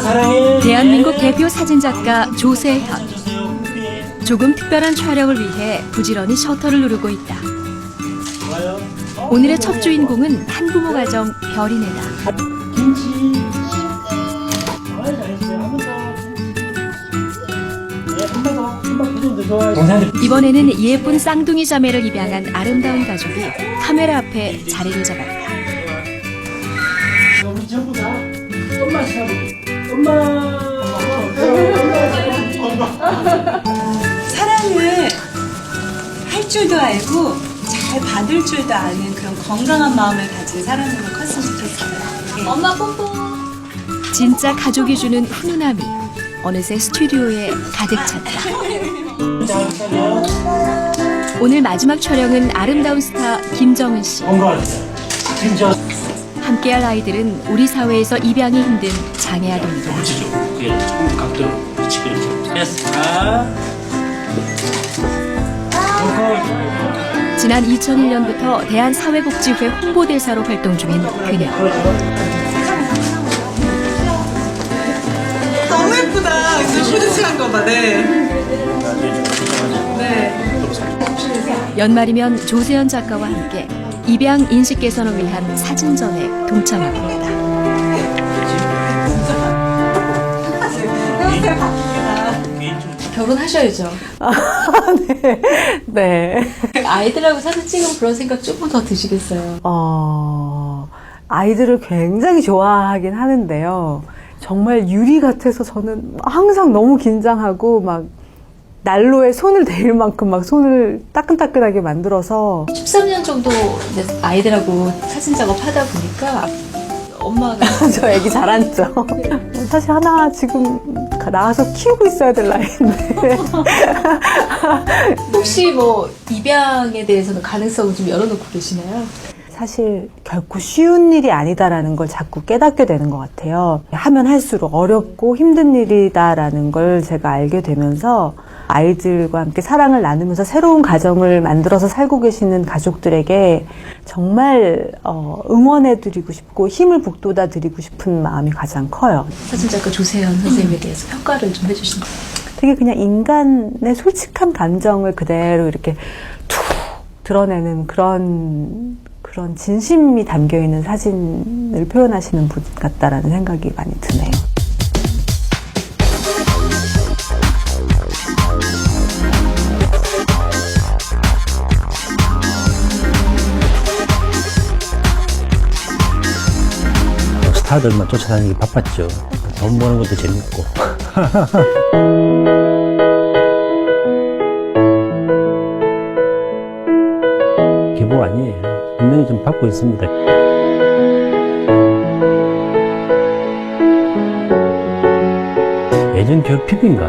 사랑해. 대한민국 대표 사진작가 조세현. 조금 특별한 촬영을 위해 부지런히 셔터를 누르고 있다. 오늘의 첫 주인공은 한부모 가정 별이네다. 김치. 잘했어요. 한 번 더. 네, 한 번 더. 한 번 더 좋아요. 이번에는 예쁜 쌍둥이 자매를 입양한 아름다운 가족이 카메라 앞에 자리를 잡았다. 우리 전부 다 엄마 시켜볼게. 엄마. 사랑을 할 줄도 알고 잘 받을 줄도 아는 그런 건강한 마음을 가진 사람으로 컸으면 좋겠어요. 엄마 뽀뽀. 진짜 가족이 주는 훈훈함이 어느새 스튜디오에 가득 찼다. 오늘 마지막 촬영은 아름다운 스타 김정은 씨. 건강하세요. 진짜. 함께할 아이들은 우리 사회에서 입양이 힘든 장애 아동이다. 붙이죠. 그게 조금 각도로 붙이고 이렇게. 됐어. 지난 2001년부터 대한사회복지회 홍보대사로 활동 중인 그녀. 너무 예쁘다. 진짜 푸드칠한 거 봐. 네. 네. 연말이면 조세현 작가와 함께 입양 인식 개선을 위한 사진전에 동참하고 있다. 결혼하셔야죠. 네. 네. 아이들하고 사진 찍으면 그런 생각 조금 더 드시겠어요. 아이들을 굉장히 좋아하긴 하는데요. 정말 유리 같아서 저는 항상 너무 긴장하고 막 난로에 손을 대일 만큼 막 손을 따끈따끈하게 만들어서 13년 정도 이제 아이들하고 사진 작업하다 보니까 엄마가 저 애기 잘 앉죠. 사실 하나 지금 나와서 키우고 있어야 될 나이인데 혹시 뭐 입양에 대해서는 가능성을 좀 열어놓고 계시나요? 사실 결코 쉬운 일이 아니다라는 걸 자꾸 깨닫게 되는 것 같아요. 하면 할수록 어렵고 힘든 일이다라는 걸 제가 알게 되면서 아이들과 함께 사랑을 나누면서 새로운 가정을 만들어서 살고 계시는 가족들에게 정말 응원해드리고 싶고 힘을 북돋아드리고 싶은 마음이 가장 커요. 사진작가 조세현 선생님에 대해서 평가를 좀 해주신다면. 되게 그냥 인간의 솔직한 감정을 그대로 이렇게 툭 드러내는 그런 진심이 담겨있는 사진을 표현하시는 분 같다라는 생각이 많이 드네요. 스타들만 쫓아다니기 바빴죠. 돈 버는 것도 재밌고. 기복 아니에요. 분명히 좀 받고 있습니다. 예전 결핍인가?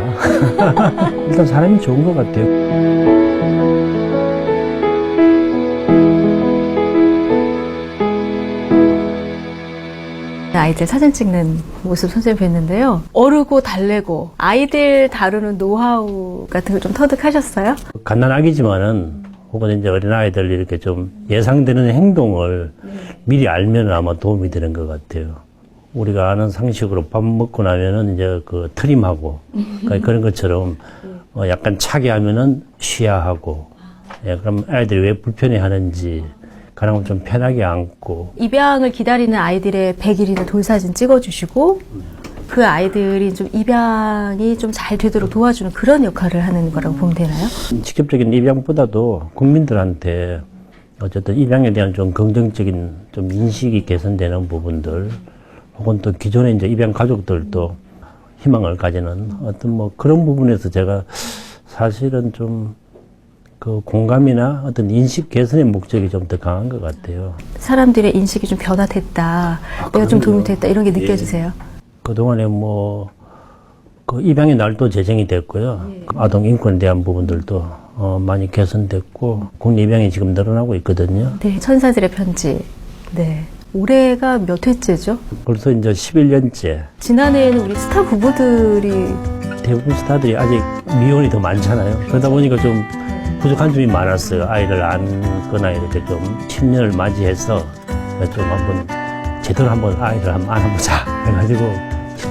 일단 사람이 좋은 것 같아요. 아이들 사진 찍는 모습 선생님 뵀는데요. 어르고 달래고 아이들 다루는 노하우 같은 걸 좀 터득하셨어요? 갓난아기지만은 혹은 이제 어린아이들 이렇게 좀 예상되는 행동을 미리 알면 아마 도움이 되는 것 같아요. 우리가 아는 상식으로 밥 먹고 나면은 이제 그 트림하고 그러니까 그런 것처럼 약간 차게 하면은 쉬야하고 그럼 아이들이 왜 불편해 하는지 가능하면 좀 편하게 안고 입양을 기다리는 아이들의 100일이나 돌사진 찍어주시고 그 아이들이 좀 입양이 좀 잘 되도록 도와주는 그런 역할을 하는 거라고 보면 되나요? 직접적인 입양보다도 국민들한테 어쨌든 입양에 대한 좀 긍정적인 좀 인식이 개선되는 부분들 혹은 또 기존의 이제 입양 가족들도 희망을 가지는 어떤 뭐 그런 부분에서 제가 사실은 좀 그 공감이나 어떤 인식 개선의 목적이 좀 더 강한 것 같아요. 사람들의 인식이 좀 변화됐다, 내가 좀 도움이 됐다 이런 게 느껴지세요? 그동안에 뭐 그 입양의 날도 제정이 됐고요. 그 아동 인권에 대한 부분들도 많이 개선됐고 국내 입양이 지금 늘어나고 있거든요. 네, 천사들의 편지. 네. 올해가 몇 회째죠? 벌써 이제 11년째. 지난해에는 우리 스타 부부들이 대부분 스타들이 아직 미혼이 더 많잖아요. 그러다 보니까 좀 부족한 점이 많았어요. 아이를 안거나 이렇게 좀 신년을 맞이해서 좀 한번 제대로 한번 아이를 한번 안아보자 해가지고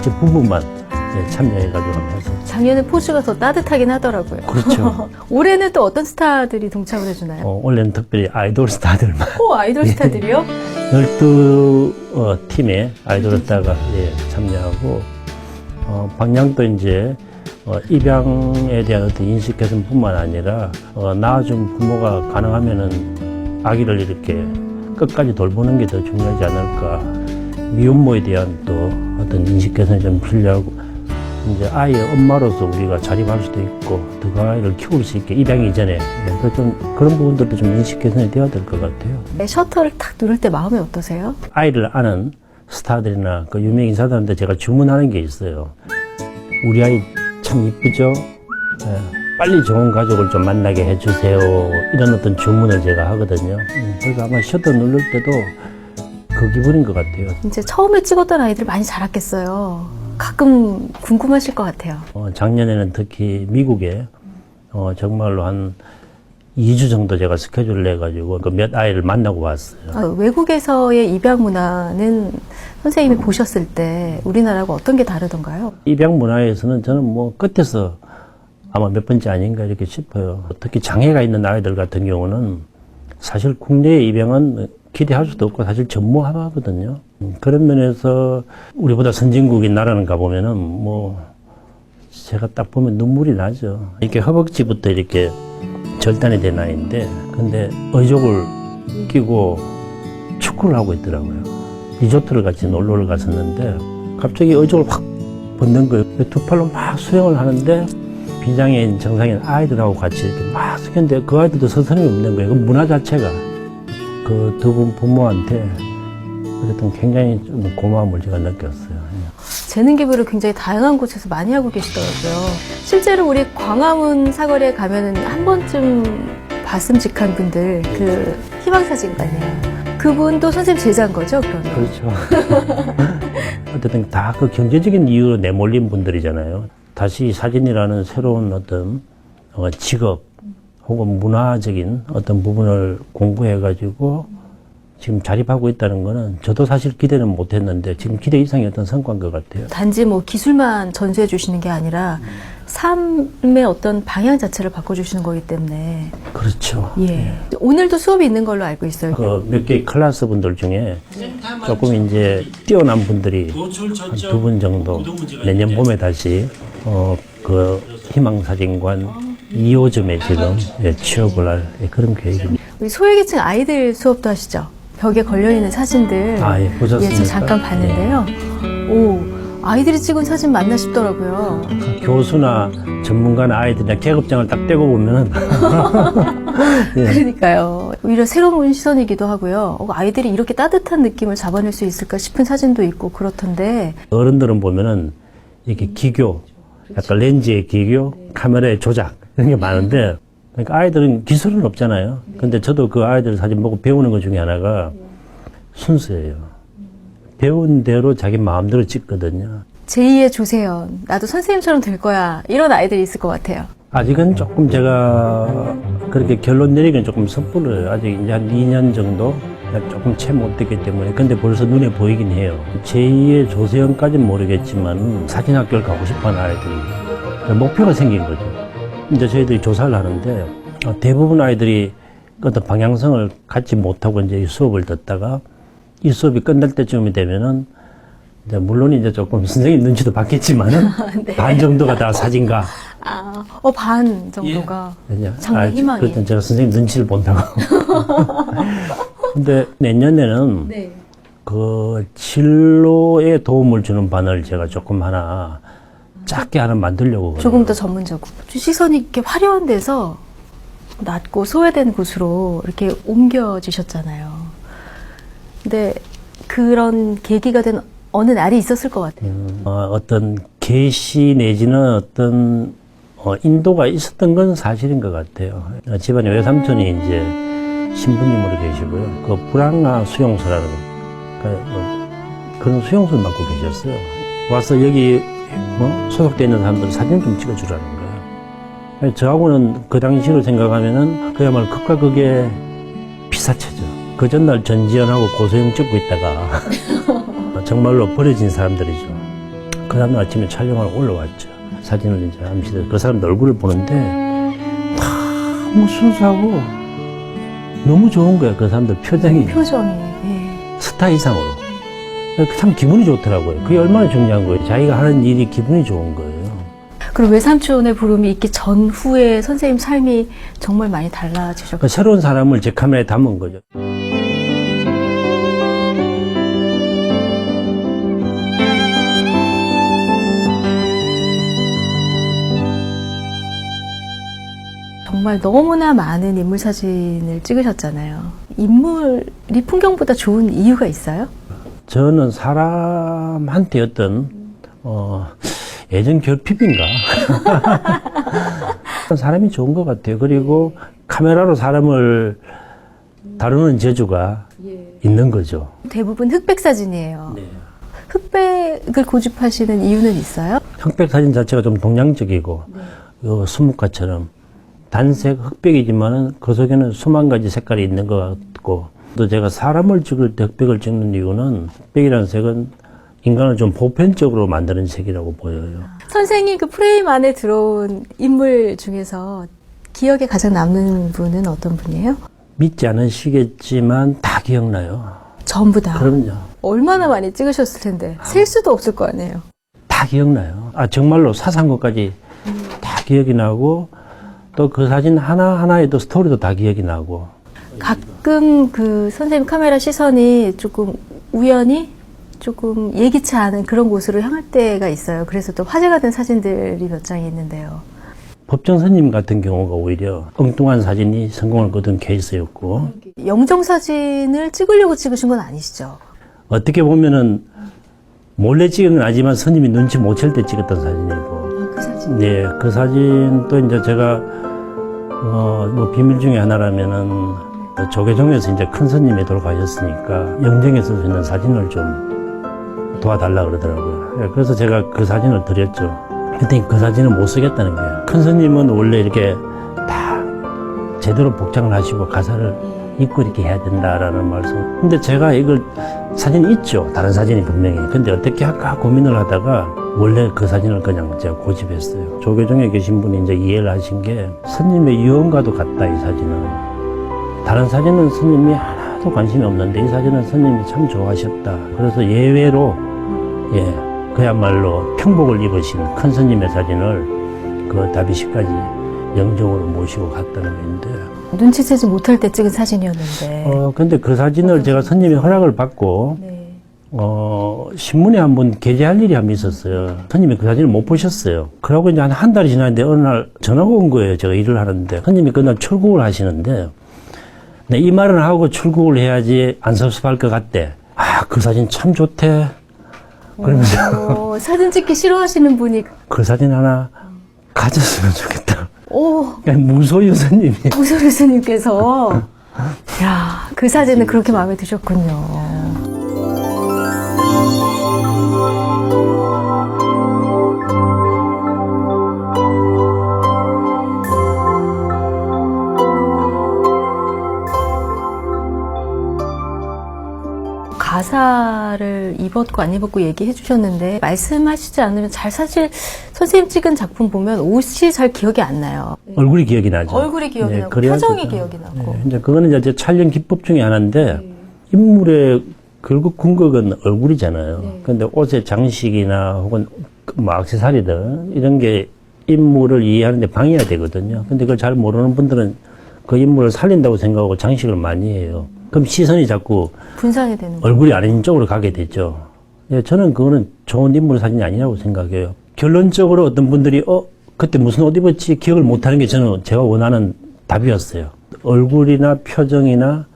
실제 부부만 참여해가지고 하면서. 작년에 포즈가 더 따뜻하긴 하더라고요. 그렇죠. 올해는 또 어떤 스타들이 동참을 해주나요? 올해는 특별히 아이돌 스타들만. 아이돌 스타들이요? 12팀의 아이돌 스타가 참여하고, 방향도 이제, 입양에 대한 어떤 인식 개선뿐만 아니라, 낳아준 부모가 가능하면은 아기를 이렇게 끝까지 돌보는 게 더 중요하지 않을까. 미혼모에 대한 또 어떤 인식 개선이 좀 필요하고, 이제 아이의 엄마로서 우리가 자립할 수도 있고, 더 아이를 키울 수 있게 입양 이전에. 좀 그런 부분들도 좀 인식 개선이 되어야 될 것 같아요. 셔터를 탁 누를 때 마음이 어떠세요? 아이를 아는 스타들이나 그 유명 인사들한테 제가 주문하는 게 있어요. 우리 아이 참 이쁘죠? 빨리 좋은 가족을 좀 만나게 해주세요. 이런 어떤 주문을 제가 하거든요. 그래서 아마 셔터 누를 때도 그 기분인 것 같아요. 이제 처음에 찍었던 아이들 많이 자랐겠어요. 가끔 궁금하실 것 같아요. 작년에는 특히 미국에 정말로 한 2주 정도 제가 스케줄을 내가지고 그 몇 아이를 만나고 왔어요. 외국에서의 입양 문화는 선생님이 보셨을 때 우리나라하고 어떤 게 다르던가요? 입양 문화에서는 저는 뭐 끝에서 아마 몇 번째 아닌가 이렇게 싶어요. 특히 장애가 있는 아이들 같은 경우는 사실 국내의 입양은 기대할 수도 없고 사실 전무하거든요. 그런 면에서 우리보다 선진국인 나라는 가보면은 뭐 제가 딱 보면 눈물이 나죠. 이렇게 허벅지부터 이렇게 절단이 된 아이인데 근데 의족을 끼고 축구를 하고 있더라고요. 리조트를 같이 놀러를 갔었는데 갑자기 의족을 확 벗는 거예요. 두 팔로 막 수영을 하는데 비장애인 정상인 아이들하고 같이 이렇게 막 수영하는데 그 아이들도 서서히 없는 거예요. 그 문화 자체가 그 두 분 부모한테 어쨌든 굉장히 좀 고마움을 제가 느꼈어요. 재능 기부를 굉장히 다양한 곳에서 많이 하고 계시더라고요. 실제로 우리 광화문 사거리에 가면은 한 번쯤 봤음직한 분들, 그 희망사진관이에요. 그분도 선생님 제자인 거죠, 그러면? 그렇죠. 어쨌든 다 그 경제적인 이유로 내몰린 분들이잖아요. 다시 사진이라는 새로운 어떤 직업 혹은 문화적인 어떤 부분을 공부해가지고 지금 자립하고 있다는 거는 저도 사실 기대는 못했는데 지금 기대 이상의 어떤 성과인 것 같아요. 단지 뭐 기술만 전수해 주시는 게 아니라 삶의 어떤 방향 자체를 바꿔주시는 거기 때문에. 그렇죠. 예. 오늘도 수업이 있는 걸로 알고 있어요. 그 몇 개의 클래스 분들 중에 조금 이제 뛰어난 분들이 한 2분 정도 내년 봄에 다시 그 희망사진관 2호점에 지금 취업을 할 그런 계획입니다. 우리 소외계층 아이들 수업도 하시죠? 벽에 걸려있는 사진들. 예, 보셨습니까? 저 잠깐 봤는데요. 오, 아이들이 찍은 사진 맞나 싶더라고요. 교수나 전문가나 아이들이나 계급장을 딱 떼고 보면은 예. 그러니까요. 오히려 새로운 시선이기도 하고요. 아이들이 이렇게 따뜻한 느낌을 잡아낼 수 있을까 싶은 사진도 있고 그렇던데. 어른들은 보면은 이렇게 기교, 약간 렌즈의 기교, 카메라의 조작 이런 게 많은데 그러니까 아이들은 기술은 없잖아요. 근데 저도 그 아이들 사진 보고 배우는 것 중에 하나가 순수해요. 배운 대로 자기 마음대로 찍거든요. 제2의 조세현, 나도 선생님처럼 될 거야. 이런 아이들이 있을 것 같아요. 아직은 조금 제가 그렇게 결론 내리기는 조금 섣불러요. 아직 이제 한 2년 정도 조금 채 못 됐기 때문에. 근데 벌써 눈에 보이긴 해요. 제2의 조세현까지는 모르겠지만 사진학교를 가고 싶어하는 아이들이 목표가 생긴 거죠. 이제 저희들이 조사를 하는데 대부분 아이들이 어떤 방향성을 갖지 못하고 이제 이 수업을 듣다가 이 수업이 끝날 때쯤이 되면은 이제 물론 이제 조금 선생님 눈치도 받겠지만은 네. 반 정도가 다 사진가. 반 정도가. 장래 희망이. 그때 제가 선생님 눈치를 본다고. 근데 내년에는 네. 그 진로에 도움을 주는 반을 제가 조금 하나 작게 하나 만들려고. 조금 더 전문적으로. 시선이 이렇게 화려한 데서 낮고 소외된 곳으로 이렇게 옮겨지셨잖아요. 근데 그런 계기가 된 어느 날이 있었을 것 같아요. 어떤 계시 내지는 어떤 인도가 있었던 건 사실인 것 같아요. 집안에 외삼촌이 이제 신부님으로 계시고요. 그 불황아 수용소라는 그런 수용소를 맡고 계셨어요. 와서 여기 소속되어 있는 사람들 사진 좀 찍어주라는 거예요. 저하고는 그 당시로 생각하면은 그야말로 극과 극의 피사체죠. 그 전날 전지현하고 고소영 찍고 있다가 정말로 버려진 사람들이죠. 그 다음날 아침에 촬영하러 올라왔죠. 사진을 이제 암시들 그 사람들 얼굴을 보는데 너무 순수하고 너무 좋은 거야. 그 사람들 표정이 스타 이상으로. 참 기분이 좋더라고요. 그게 얼마나 중요한 거예요. 자기가 하는 일이 기분이 좋은 거예요. 그럼 외삼촌의 부름이 있기 전후에 선생님 삶이 정말 많이 달라지셨고 새로운 사람을 제 카메라에 담은 거죠. 정말 너무나 많은 인물 사진을 찍으셨잖아요. 인물이 풍경보다 좋은 이유가 있어요? 저는 사람한테 어떤 애정 결핍인가? 사람이 좋은 것 같아요. 그리고 카메라로 사람을 다루는 재주가 있는 거죠. 대부분 흑백 사진이에요. 네. 흑백을 고집하시는 이유는 있어요? 흑백 사진 자체가 좀 동양적이고 요 수묵화처럼 단색 흑백이지만은 그 속에는 수만 가지 색깔이 있는 것 같고 또 제가 사람을 찍을 때 흑백을 찍는 이유는 흑백이라는 색은 인간을 좀 보편적으로 만드는 색이라고 보여요. 선생님 그 프레임 안에 들어온 인물 중에서 기억에 가장 남는 분은 어떤 분이에요? 믿지 않으시겠지만 다 기억나요. 전부 다. 그럼요. 얼마나 많이 찍으셨을 텐데 셀 수도 없을 거 아니에요. 다 기억나요. 정말로 사소한 것까지 다 기억이 나고 또 그 사진 하나하나에도 스토리도 다 기억이 나고. 가끔 그 선생님 카메라 시선이 조금 우연히 조금 예기치 않은 그런 곳으로 향할 때가 있어요. 그래서 또 화제가 된 사진들이 몇 장이 있는데요. 법정 스님 같은 경우가 오히려 엉뚱한 사진이 성공을 거둔 케이스였고 영정 사진을 찍으려고 찍으신 건 아니시죠? 어떻게 보면은 몰래 찍은 건 아니지만 스님이 눈치 못 챌 때 찍었던 사진이고 그 사진. 네, 그 사진도 이제 제가 뭐 비밀 중에 하나라면은 조계종에서 이제 큰 스님이 돌아가셨으니까 영정에 쓸 수 있는 사진을 좀 도와달라 그러더라고요. 그래서 제가 그 사진을 드렸죠. 그랬더니 그 사진은 못 쓰겠다는 거예요. 큰 스님은 원래 이렇게 다 제대로 복장을 하시고 가사를 입고 이렇게 해야 된다라는 말씀. 근데 제가 이걸 사진이 있죠. 다른 사진이 분명히. 근데 어떻게 할까 고민을 하다가 원래 그 사진을 그냥 제가 고집했어요. 조계종에 계신 분이 이제 이해를 하신 게 스님의 유언과도 같다, 이 사진은. 다른 사진은 스님이 하나도 관심이 없는데 이 사진은 스님이 참 좋아하셨다. 그래서 예외로 그야말로 평복을 입으신 큰 스님의 사진을 그 다비시까지 영정으로 모시고 갔다는 게 있는데 눈치채지 못할 때 찍은 사진이었는데. 근데 그 사진을 제가 스님의 허락을 받고 네. 신문에 한번 게재할 일이 한번 있었어요. 스님이 그 사진을 못 보셨어요. 그러고 이제 한 달이 지났는데 어느 날 전화가 온 거예요. 제가 일을 하는데 스님이 그날 출국을 하시는데 네, 이 말을 하고 출국을 해야지 안 섭섭할 것 같대. 그 사진 참 좋대. 그러면서 사진 찍기 싫어하시는 분이 그 사진 하나 가졌으면 좋겠다. 오, 무소유 스님이. 무소유 스님께서 야, 그 사진은 그렇게 마음에 드셨군요. 가사를 입었고 안 입었고 얘기해 주셨는데 말씀하시지 않으면 사실 선생님 찍은 작품 보면 옷이 잘 기억이 안 나요. 얼굴이 기억이 나죠. 얼굴이 기억이 나고 그래야죠. 표정이 기억이 나고. 이제 그거는 이제 촬영 기법 중에 하나인데 인물의 결국 궁극은 얼굴이잖아요. 근데 옷의 장식이나 혹은 뭐 액세서리들 이런 게 인물을 이해하는데 방해가 되거든요. 근데 그걸 잘 모르는 분들은 그 인물을 살린다고 생각하고 장식을 많이 해요. 그럼 시선이 자꾸 분산이 되는 거예요. 얼굴이 아닌 쪽으로 가게 되죠. 저는 그거는 좋은 인물 사진이 아니라고 생각해요. 결론적으로 어떤 분들이 그때 무슨 옷 입었지 기억을 못하는 게 저는 제가 원하는 답이었어요. 얼굴이나 표정이나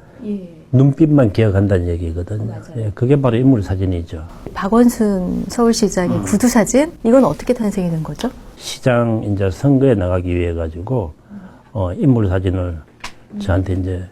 눈빛만 기억한다는 얘기거든요. 그게 바로 인물 사진이죠. 박원순 서울시장의 구두 사진 이건 어떻게 탄생이 된 거죠? 시장 이제 선거에 나가기 위해 가지고 인물 사진을 저한테 이제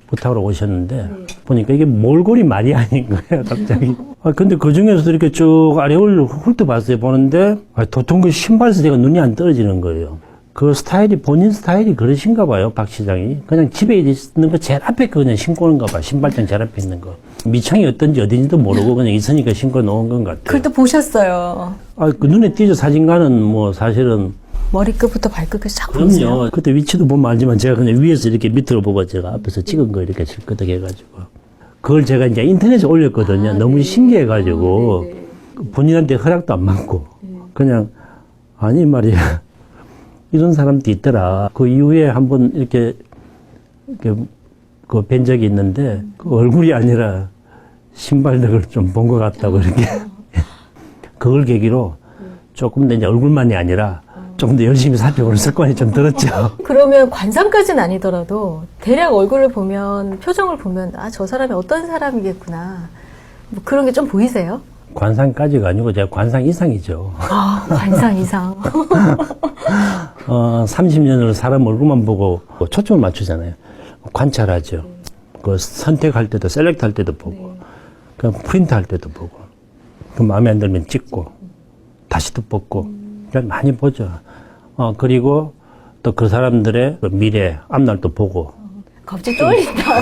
부탁으로 오셨는데 보니까 이게 몰골이 말이 아닌 거예요, 갑자기. 근데 그 중에서도 이렇게 쭉 아래를 훑어봤어요. 보는데 도통 그 신발에서 제가 눈이 안 떨어지는 거예요. 그 스타일이 본인 스타일이 그러신가 봐요, 박 시장이. 그냥 집에 있는 거 제일 앞에 거 그냥 신고 오는가 봐. 신발장 제일 앞에 있는 거. 미창이 어떤지 어딘지도 모르고 그냥 있으니까 신고 놓은 건 같아요. 그걸 또 보셨어요. 그 눈에 띄죠. 사진가는 뭐 사실은. 머리끝부터 발끝까지 쫙 보이세요? 그럼요. 그때 위치도 보면 알지만 제가 그냥 위에서 이렇게 밑으로 보고 제가 앞에서 찍은 거 이렇게 실끄덕 해가지고. 그걸 제가 이제 인터넷에 올렸거든요. 너무 신기해가지고. 본인한테 허락도 안 받고. 그냥, 아니 말이야. 이런 사람도 있더라. 그 이후에 한번 이렇게 뵌 적이 있는데, 그 얼굴이 아니라 신발력을 좀 본 것 같다고 이렇게. 그걸 계기로 조금 더 이제 얼굴만이 아니라 조금 더 열심히 살펴보는 습관이 좀 들었죠. 그러면 관상까지는 아니더라도 대략 얼굴을 보면, 표정을 보면, 아, 저 사람이 어떤 사람이겠구나. 뭐 그런 게 좀 보이세요? 관상까지가 아니고 제가 관상 이상이죠. 아, 관상 이상. 30년을 사람 얼굴만 보고 초점을 맞추잖아요. 관찰하죠. 그 선택할 때도, 셀렉트 할 때도 보고, 그 프린트 할 때도 보고, 그 마음에 안 들면 찍고, 다시 또 뽑고, 많이 보죠. 그리고 또 그 사람들의 그 미래, 앞날도 보고. 갑자기 떨린다.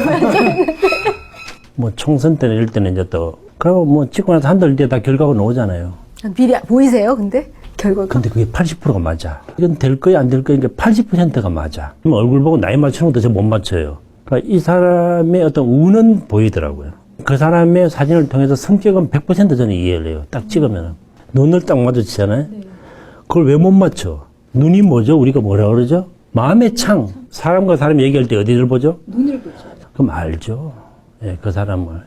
뭐 총선 때는 이럴 때는 이제 또, 그리고 뭐 찍고 나서 한 달 뒤에 다 결과가 나오잖아요. 미리 보이세요, 근데? 결과가? 근데 그게 80%가 맞아. 이건 될 거야, 안 될 거야, 이게 80%가 맞아. 그럼 얼굴 보고 나이 맞추는 것도 잘 못 맞춰요. 그러니까 이 사람의 어떤 운은 보이더라고요. 그 사람의 사진을 통해서 성격은 100% 저는 이해를 해요. 딱 찍으면. 눈을 딱 마주치잖아요. 그걸 왜 못 맞춰? 눈이 뭐죠? 우리가 뭐라 그러죠? 마음의 창. 사람과 사람 얘기할 때 어디를 보죠? 눈을 보죠. 그럼 알죠. 예, 그 사람을.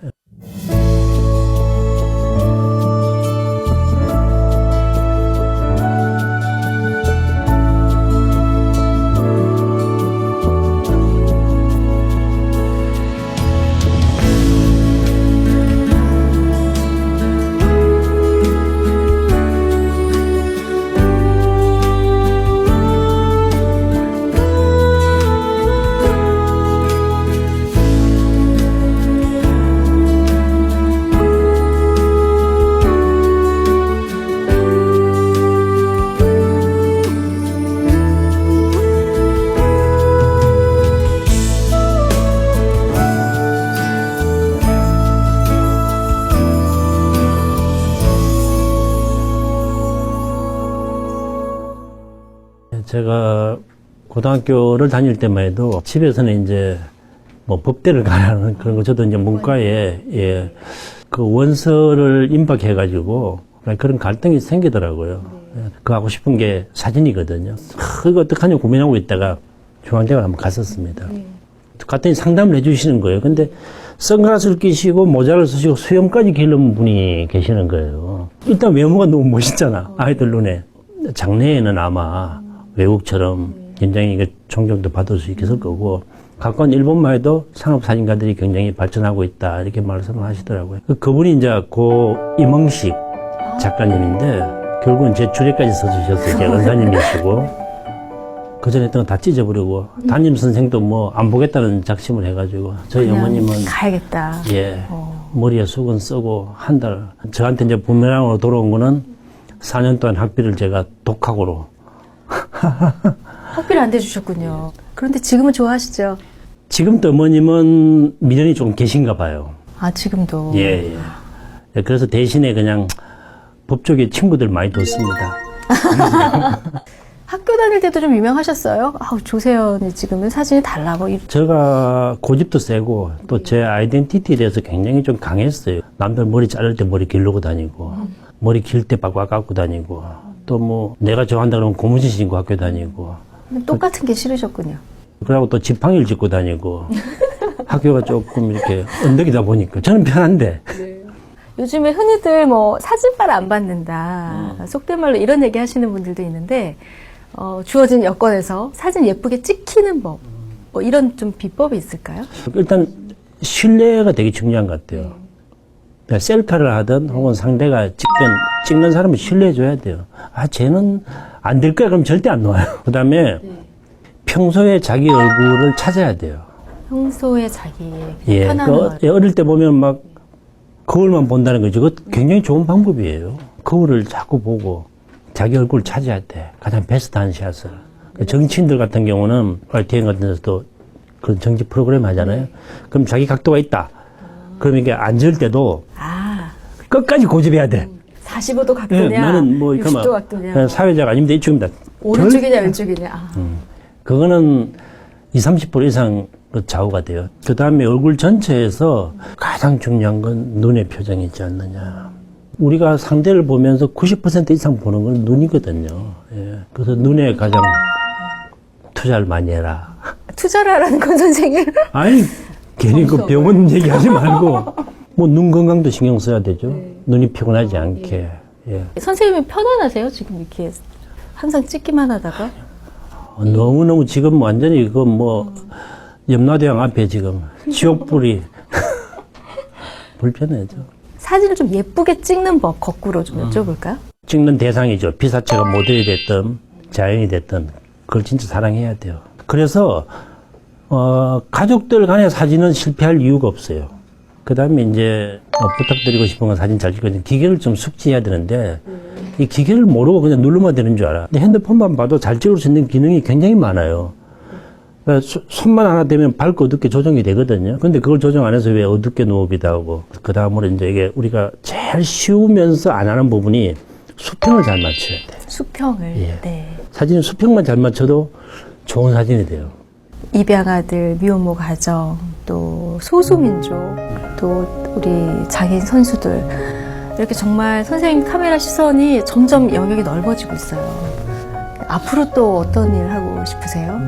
제가 고등학교를 다닐 때만 해도 집에서는 이제 뭐 법대를 가라는 그런 거 저도 이제 문과에 예, 그 원서를 임박해가지고 그런 갈등이 생기더라고요. 그 하고 싶은 게 사진이거든요. 이거 어떡하냐 고민하고 있다가 중앙대학을 한번 갔었습니다. 갔더니 상담을 해주시는 거예요. 근데 선글라스를 끼시고 모자를 쓰시고 수염까지 기른 분이 계시는 거예요. 일단 외모가 너무 멋있잖아. 아이들 눈에. 장래에는 아마 외국처럼 굉장히 이게 존경도 받을 수 있을 거고 가까운 일본만 해도 상업사진가들이 굉장히 발전하고 있다 이렇게 말씀을 하시더라고요. 그분이 이제 고 임흥식 작가님인데 결국은 제 주례까지 써주셨어요. 제 은사님이시고 그 전에 했던 거 다 찢어버리고 담임 선생도 뭐 안 보겠다는 작심을 해가지고 저희 어머님은 가야겠다. 예 머리에 수건 쓰고 한 달 저한테 이제 부메랑으로 돌아온 거는 4년 동안 학비를 제가 독학으로 학비를 안 대주셨군요. 그런데 지금은 좋아하시죠? 지금도 어머님은 미련이 좀 계신가 봐요. 아, 지금도? 예. 그래서 대신에 그냥 법조계 친구들 많이 뒀습니다. 학교 다닐 때도 좀 유명하셨어요? 아우, 조세현이 찍으면 사진이 달라. 뭐 제가 고집도 세고 또 제 아이덴티티에 대해서 굉장히 좀 강했어요. 남들 머리 자를 때 머리 기르고 다니고 머리 길 때 빡빡 깎고 다니고 또 뭐 내가 좋아한다 그러면 고무신 신고 학교 다니고 똑같은 게 싫으셨군요. 그러고 또 지팡이를 짚고 다니고 학교가 조금 이렇게 언덕이다 보니까 저는 편한데 요즘에 흔히들 뭐 사진빨 안 받는다. 속된 말로 이런 얘기 하시는 분들도 있는데 주어진 여건에서 사진 예쁘게 찍히는 법, 뭐 이런 좀 비법이 있을까요? 일단 신뢰가 되게 중요한 것 같아요. 셀카를 하든 혹은 상대가 찍는 사람을 신뢰해줘야 돼요. 아, 쟤는 안 될 거야. 그럼 절대 안 나와요. 그 다음에 평소에 자기 얼굴을 찾아야 돼요. 평소에 자기 예, 편안한 어릴 때 보면 막 거울만 본다는 거죠. 그거 굉장히 좋은 방법이에요. 거울을 자꾸 보고 자기 얼굴을 찾아야 돼. 가장 베스트한 샷을. 정치인들 같은 경우는 RTN 같은 데서도 그런 정치 프로그램 하잖아요. 그럼 자기 각도가 있다. 그럼 이게 앉을 때도 끝까지 고집해야 돼. 45도 각도냐, 예, 나는 뭐 이렇게 60도 막 각도냐, 사회자가 아닙니다. 이쪽입니다. 오른쪽이냐 왼쪽이냐. 아. 그거는 20, 30% 이상 그 좌우가 돼요. 그 다음에 얼굴 전체에서 가장 중요한 건 눈의 표정이지 않느냐. 우리가 상대를 보면서 90% 이상 보는 건 눈이거든요. 예. 그래서 눈에 가장 투자를 많이 해라. 투자를 하라는 건 선생님. 아니, 괜히 그 병원 얘기하지 말고, 뭐 눈 건강도 신경 써야 되죠. 눈이 피곤하지 않게. 예. 선생님은 편안하세요? 지금 이렇게 항상 찍기만 하다가? 너무너무 지금 완전히 이거 뭐, 염라대왕 앞에 지금 지옥불이 불편해져. 사진을 좀 예쁘게 찍는 법 거꾸로 좀 여쭤볼까요? 찍는 대상이죠. 피사체가 모델이 됐든 자연이 됐든 그걸 진짜 사랑해야 돼요. 그래서 가족들 간의 사진은 실패할 이유가 없어요. 그 다음에 이제 부탁드리고 싶은 건 사진 잘 찍거든요. 기계를 좀 숙지해야 되는데 이 기계를 모르고 그냥 누르면 되는 줄 알아. 근데 핸드폰만 봐도 잘 찍을 수 있는 기능이 굉장히 많아요. 그러니까 손만 하나 대면 밝고 어둡게 조정이 되거든요. 근데 그걸 조정 안 해서 왜 어둡게 누워비다 하고 그 다음으로 이제 이게 우리가 제일 쉬우면서 안 하는 부분이 수평을 잘 맞춰야 돼. 수평을. 예. 네. 사진 수평만 잘 맞춰도 좋은 사진이 돼요. 입양아들, 미혼모 가정, 또 소수민족, 또 우리 장애인 선수들 이렇게 정말 선생님 카메라 시선이 점점 영역이 넓어지고 있어요. 앞으로 또 어떤 일 하고 싶으세요?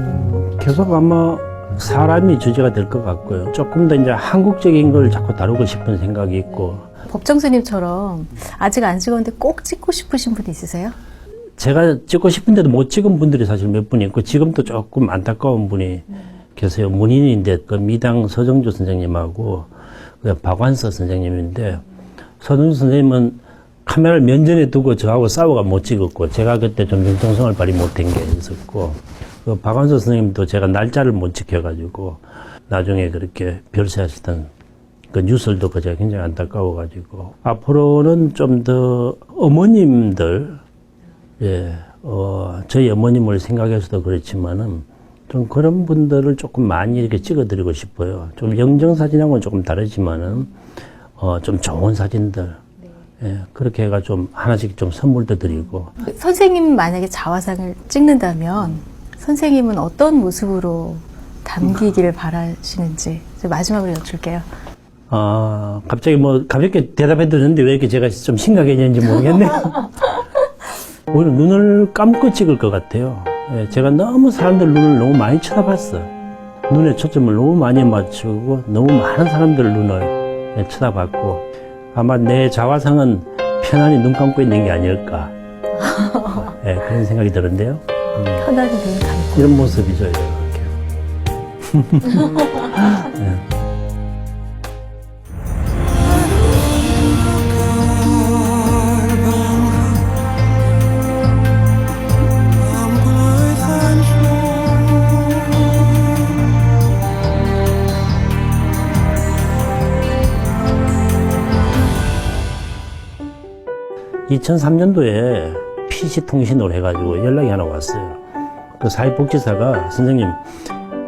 계속 아마 사람이 주제가 될 것 같고요. 조금 더 이제 한국적인 걸 자꾸 다루고 싶은 생각이 있고. 법정스님처럼 아직 안 찍었는데 꼭 찍고 싶으신 분 있으세요? 제가 찍고 싶은데도 못 찍은 분들이 사실 몇 분 있고 지금도 조금 안타까운 분이 계세요. 문인인데 그 미당 서정주 선생님하고 그 박완서 선생님인데 서정주 선생님은 카메라를 면전에 두고 저하고 싸워가 못 찍었고 제가 그때 좀 융통성을 발휘 못한 게 있었고 그 박완서 선생님도 제가 날짜를 못 지켜가지고 나중에 그렇게 별세하시던 그 뉴스를 듣고 제가 굉장히 안타까워가지고 앞으로는 좀 더 어머님들 예, 저희 어머님을 생각해서도 그렇지만은 좀 그런 분들을 조금 많이 이렇게 찍어드리고 싶어요. 좀 영정사진하고는 조금 다르지만은 좀 좋은 사진들 예, 그렇게 해가 좀 하나씩 좀 선물도 드리고. 선생님 만약에 자화상을 찍는다면 선생님은 어떤 모습으로 담기기를 바라시는지 마지막으로 여쭐게요. 갑자기 뭐 가볍게 대답해 드렸는데 왜 이렇게 제가 좀 심각해졌는지 모르겠네요. 오히려 눈을 감고 찍을 것 같아요. 예, 제가 너무 사람들 눈을 너무 많이 쳐다봤어. 눈에 초점을 너무 많이 맞추고 너무 많은 사람들 눈을 예, 쳐다봤고 아마 내 자화상은 편안히 눈 감고 있는 게 아닐까 예, 그런 생각이 드는데요. 편안히 눈 감고. 이런 모습이죠, 이렇게. 예. (2003년도에) PC통신으로 해가지고 연락이 하나 왔어요. 그 사회복지사가 선생님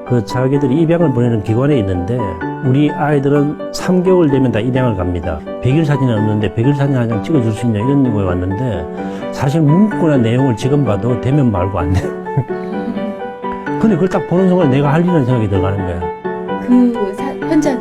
그 자기들이 입양을 보내는 기관에 있는데 우리 아이들은 3개월 되면 다 입양을 갑니다. 100일 사진은 없는데 100일 사진 한 장 찍어줄 수 있냐 이런 거에 왔는데 사실 문구나 내용을 지금 봐도 되면 말고 안 돼요. 근데 그걸 딱 보는 순간 내가 할 일이라는 생각이 들어가는 거야. 그 현장에